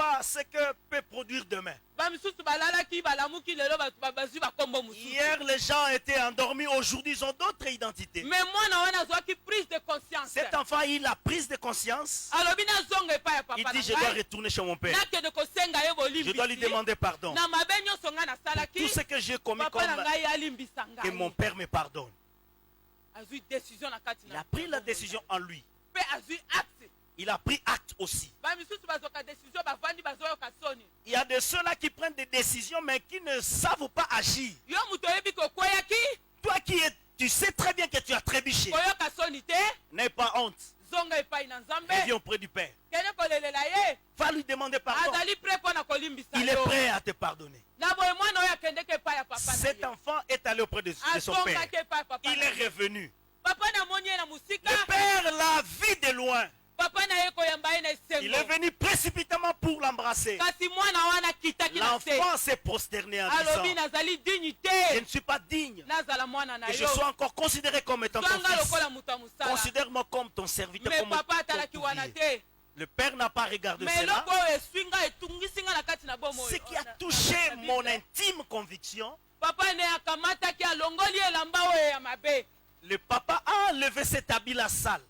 pas ce que peut produire demain. Hier, les gens étaient endormis. Aujourd'hui, ils ont d'autres identités. Cet enfant, il a prise de conscience. Il dit, je dois retourner chez mon père. Je dois lui demander pardon. Tout ce que j'ai commis comme que mon père me pardonne. Il a pris la décision en lui. Il a pris acte aussi. Il y a de ceux-là qui prennent des décisions mais qui ne savent pas agir. Toi tu sais très bien que tu as trébuché. N'aie pas honte. Viens auprès du Père. Va lui demander pardon. Il est prêt à te pardonner. Cet enfant est allé auprès de son père. Il est revenu. Le père l'a vu de loin. Il est venu précipitamment pour l'embrasser. L'enfant s'est prosterné en disant, je ne suis pas digne que je sois encore considéré comme étant ton fils. Considère-moi comme ton serviteur, comme ton ouvrier. Le père n'a pas regardé cela. Ce qui a touché mon intime conviction, le papa a enlevé cet habit-là sale.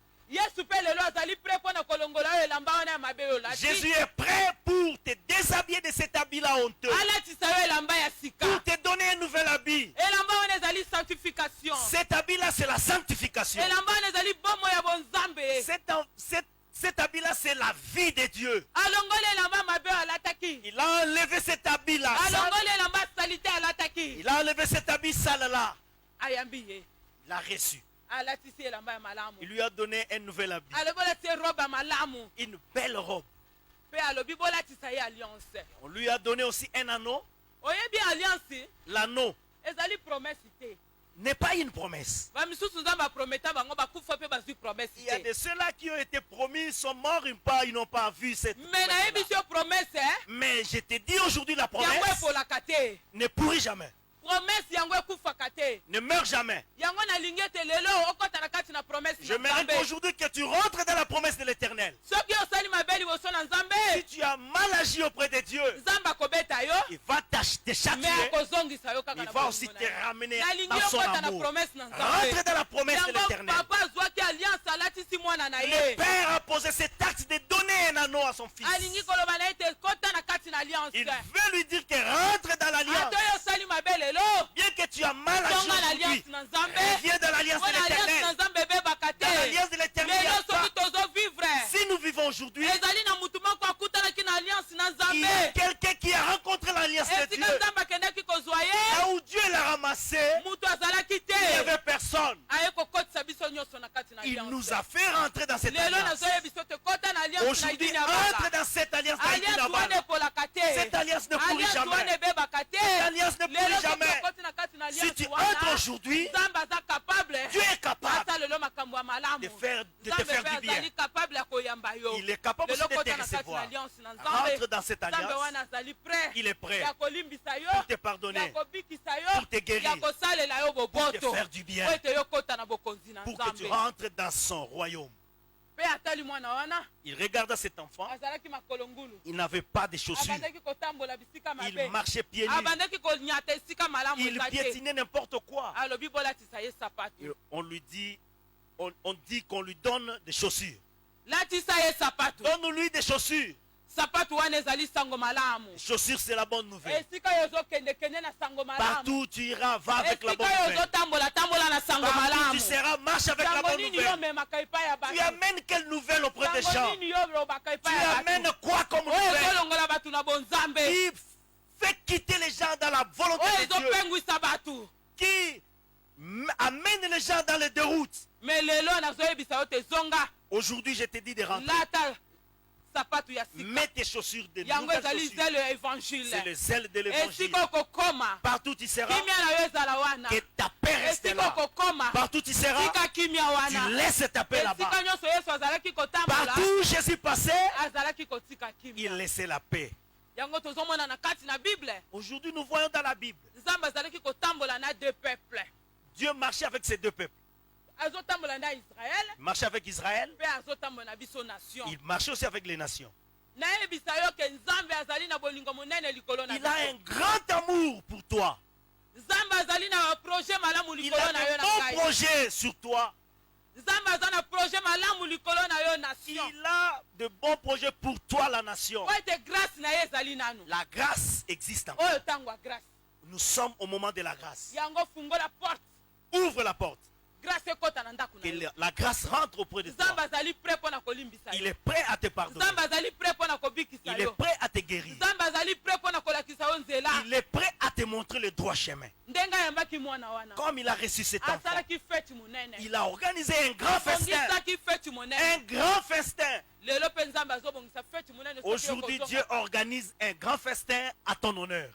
Jésus est prêt pour te déshabiller de cet habit-là honteux. Pour te donner un nouvel habit. Cet habit-là, c'est la sanctification. Cet habit-là, c'est la vie de Dieu. Il a enlevé cet habit-là. Il a enlevé cet habit sale-là. Il l'a reçu. Il lui a donné un nouvel habit. Une belle robe. On lui a donné aussi un anneau. L'anneau n'est pas une promesse. Il y a de ceux-là qui ont été promis, ils sont morts, ils n'ont pas vu cette promesse. Mais je te dis aujourd'hui, la promesse ne pourrit jamais. Ne meurs jamais. J'aimerais qu'aujourd'hui que tu rentres dans la promesse de l'Éternel. Si tu as mal agi auprès de Dieu, il va te châtier. Il va aussi te ramener dans son amour. Rentre dans la promesse de l'Éternel. Le Père a posé cet acte de donner un anneau à son fils. Il veut lui dire que rentre dans l'alliance. Bien que tu as mal agi aujourd'hui, reviens dans l'alliance de l'Éternel. Dans l'alliance de l'Éternel, si nous vivons aujourd'hui, il y a quelqu'un qui a rencontré l'alliance de Dieu. Là où Dieu l'a ramassé, il n'y avait personne. Il nous a fait rentrer dans cette alliance. Aujourd'hui, entre dans cette alliance. Cette alliance ne pourrit jamais. Cette alliance ne pourrit jamais. Si tu entres aujourd'hui, Dieu est capable de te faire du bien. Il est capable aussi de te recevoir. Rentre dans cette alliance. Il est prêt pour te pardonner, pour te guérir, pour te faire du bien, pour que tu rentres dans son royaume. Il regarda cet enfant. Il n'avait pas de chaussures. Il marchait pieds nus. Il piétinait n'importe quoi. Et on dit qu'on lui donne des chaussures. Donne-lui des chaussures. Les chaussures, c'est la bonne nouvelle. Partout où tu iras, va avec la bonne nouvelle. Partout où tu seras, marche avec la bonne nouvelle. Tu amènes quelle nouvelle auprès des gens? Tu amènes quoi comme nouvelle? Qui fait quitter les gens dans la volonté de Dieu? Qui amène les gens dans les déroutes? Aujourd'hui, je te dis de rentrer. Mets tes chaussures de nouvelles chaussures. C'est le zèle de l'évangile. Partout tu seras, que ta paix reste là. Partout tu seras, tu laisses ta paix là-bas. Partout où Jésus passait, il laissait la paix. Aujourd'hui nous voyons dans la Bible, Dieu marchait avec ces deux peuples. Il marchait avec Israël. Il marchait aussi avec les nations. Il a un grand amour pour toi. Il a un bon projet sur toi. Il a de bons projets pour toi, la nation. La grâce existe encore. Nous sommes au moment de la grâce. Ouvre la porte. Que la grâce rentre auprès de toi. Il est prêt à te pardonner. Il est prêt à te guérir. Il est prêt à te montrer le droit chemin. Comme il a reçu cet enfant, il a organisé un grand festin. Un grand festin. Aujourd'hui, Dieu organise un grand festin à ton honneur.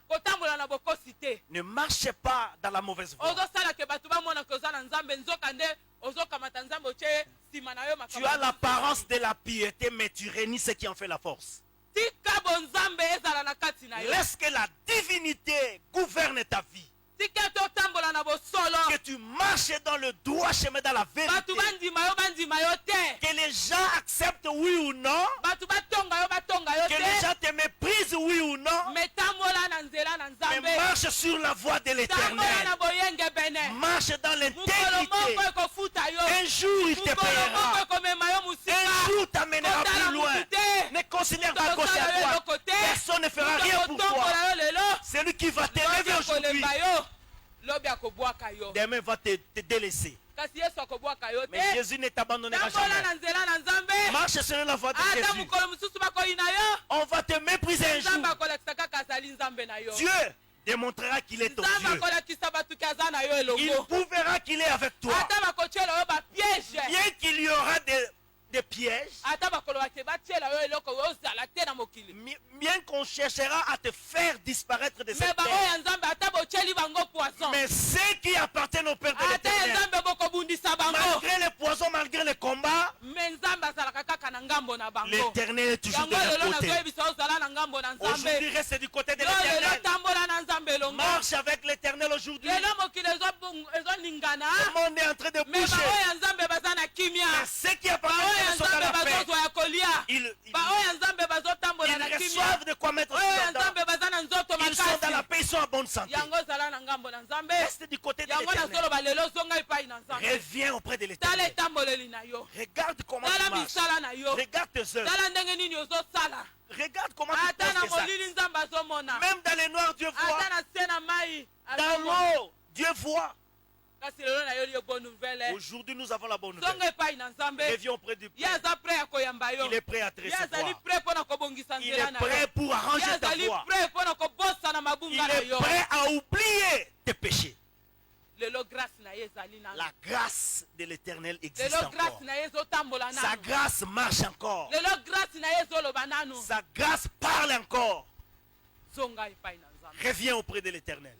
Ne marchez pas dans la mauvaise voie. Tu as l'apparence de la piété, mais tu réunis ce qui en fait la force. Laisse que la divinité gouverne ta vie. Que tu marches dans le droit chemin, dans la vérité. Que les gens acceptent oui ou non. Que les gens te méprisent oui ou non. Mais marche sur la voie de l'Éternel. Marche dans l'intégrité. Un jour il te payera. Un jour t'amènera plus loin. Ne considère pas gauche et à droite. Personne ne fera rien pour toi. C'est lui qui va te lever aujourd'hui. Demain va te délaisser. Mais Jésus ne t'abandonnera jamais. Marche sur la voie de Jésus. On va te mépriser un jour. Dieu démontrera qu'il est ton Dieu. Il prouvera qu'il est avec toi. Bien qu'il y aura des pièges, bien qu'on cherchera à te faire disparaître de cette terre, mais ceux qui appartiennent au Père de l'Éternel, malgré les poisons, malgré les combats, l'Éternel est toujours de leur côté. Aujourd'hui, reste du côté de l'Éternel. Marche avec l'Éternel aujourd'hui. Le monde est en train de bouger. Mais ceux qui appartiennent sont dans la paix. Ils reçoivent de quoi mettre sur leur dents. Ils sont dans la paix, ils sont en bonne santé. Reste du côté de l'Éternel. Reviens auprès de l'Éternel. Regarde comment tu marches. Regarde tes œuvres. Regarde comment tu penses ça. Même dans les noirs, Dieu voit. Dans l'eau, Dieu voit. Aujourd'hui, nous avons la bonne nouvelle. Reviens auprès du Père. Il est prêt à te recevoir. Il est prêt pour arranger ta voie. Il est prêt à oublier tes péchés. La grâce de l'Éternel existe encore. Sa grâce marche encore. Sa grâce parle encore. Reviens auprès de l'Éternel.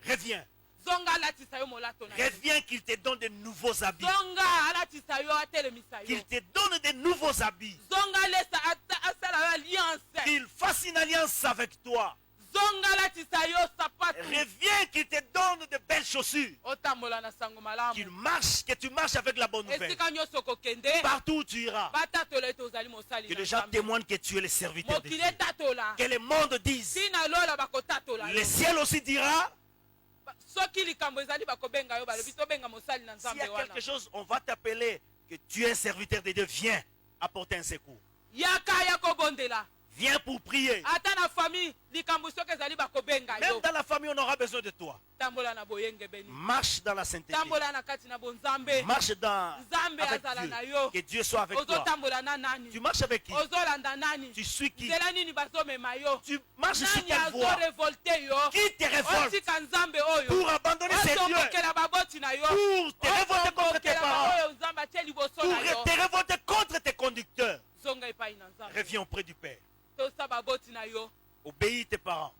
Reviens. Reviens qu'il te donne de nouveaux habits. Qu'il te donne de nouveaux habits. Qu'il fasse une alliance avec toi. Reviens qu'il te donne de belles chaussures. Qu'il marche, que tu marches avec la bonne nouvelle. Partout où tu iras. Que les gens témoignent que tu es le serviteur de Dieu. Que le monde dise. Le ciel aussi dira. S'il y a quelque chose, on va t'appeler que tu es un serviteur de Dieu. Viens apporter un secours. Viens pour prier. Même dans la famille, on aura besoin de toi. Marche dans la sainteté. Marche dans avec Dieu. Que Dieu soit avec toi. Tu marches avec qui? Tu suis qui? Tu marches sur quelle voie? Qui te révolte pour abandonner ces dieux? Pour te révolter contre tes parents? Pour te révolter contre tes conducteurs? Reviens auprès du Père. Obéis tes parents.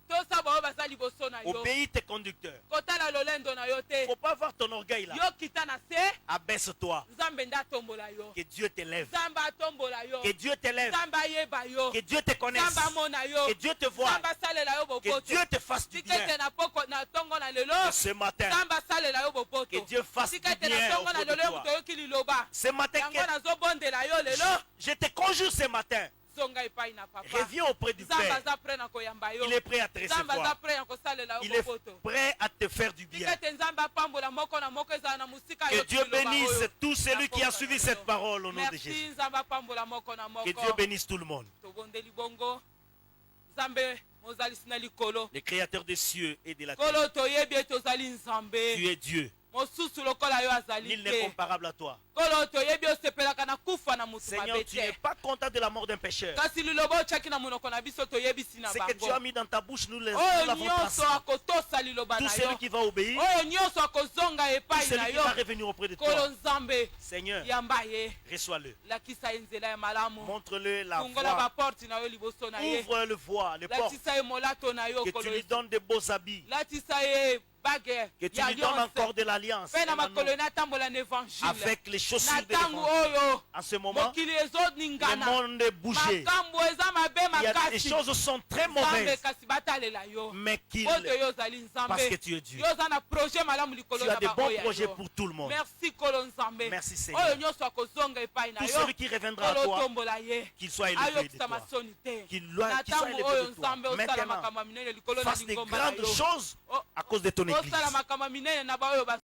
Obéis tes conducteurs. Il ne faut pas avoir ton orgueil là. Abaisse-toi. Que Dieu te lève. Que Dieu te lève. Que Dieu te connaisse. Que Dieu te voie. Que Dieu te fasse du bien. Ce matin, que Dieu fasse du bien auprès de toi. Ce matin, je te conjure ce matin. Reviens auprès du Père. Il est prêt à te recevoir. Il est prêt à te faire du bien. Que Dieu bénisse tout celui qui a suivi cette parole au nom de Jésus. Que Dieu bénisse tout le monde. Le créateur des cieux et de la terre. Tu es Dieu. Nul n'est comparable à toi. Seigneur, tu n'es pas content de la mort d'un pécheur. Ce que tu as mis dans ta bouche, nous l'avons transmis. Tout celui qui va obéir, tout celui qui va revenir auprès de toi, Seigneur, reçois-le. Montre-le la voie. Ouvre le voie, les portes. Que tu lui donnes de beaux habits. Que tu lui donnes encore de l'alliance avec les chaussures de l'évangile. En ce moment, le monde est bougé. Il y a des choses qui sont très mauvaises, mais parce que tu es Dieu. Tu as de bons projets pour tout le monde. Merci Seigneur. Tout celui qui reviendra à toi, qu'il soit élevé de toi. Qu'il soit élevé de toi. Maintenant, fasse des grandes choses à cause de ton Église.